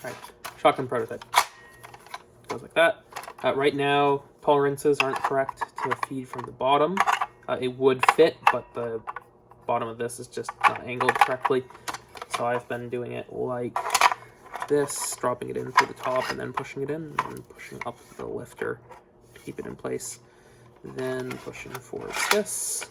All right, shotgun prototype. Goes like that. Right now, tolerances aren't correct to feed from the bottom. It would fit, but the bottom of this is just not angled correctly. So I've been doing it like this, dropping it in through the top and then pushing it in and pushing up the lifter to keep it in place. Then pushing forward this.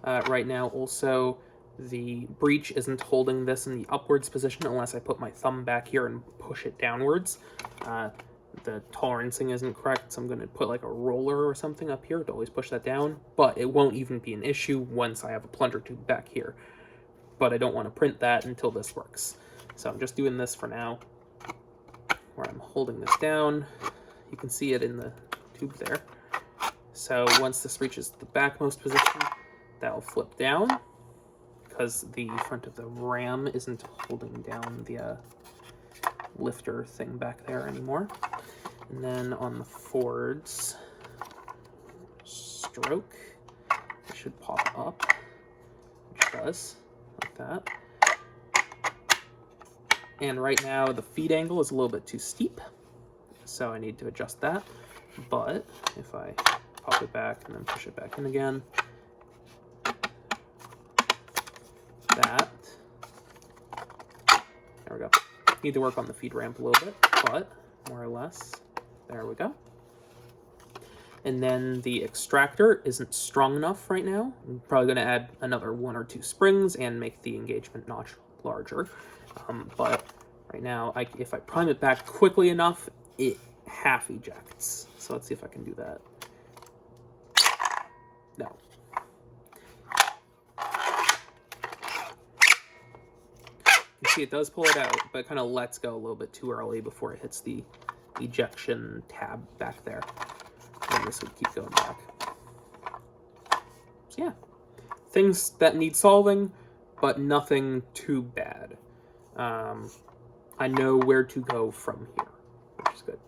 Right now also the breech isn't holding this in the upwards position unless I put my thumb back here and push it downwards. The tolerancing isn't correct, so I'm going to put like a roller or something up here to always push that down, but it won't even be an issue once I have a plunger tube back here. But I don't want to print that until this works. So I'm just doing this for now, where I'm holding this down. You can see it in the tube there. So once this reaches the backmost position, that will flip down because the front of the ram isn't holding down the lifter thing back there anymore. And then on the forwards stroke, it should pop up, which does, like that. And right now the feed angle is a little bit too steep, so I need to adjust that. But if I pop it back and then push it back in again, that, there we go. Need to work on the feed ramp a little bit, but more or less, there we go. And then the extractor isn't strong enough right now. I'm probably going to add another 1 or 2 springs and make the engagement notch larger. But right now, if I prime it back quickly enough, it half ejects. So let's see if I can do that. No. You see it does pull it out, but it kind of lets go a little bit too early before it hits the ejection tab back there. And this would keep going back. So yeah, things that need solving, but nothing too bad. I know where to go from here, which is good.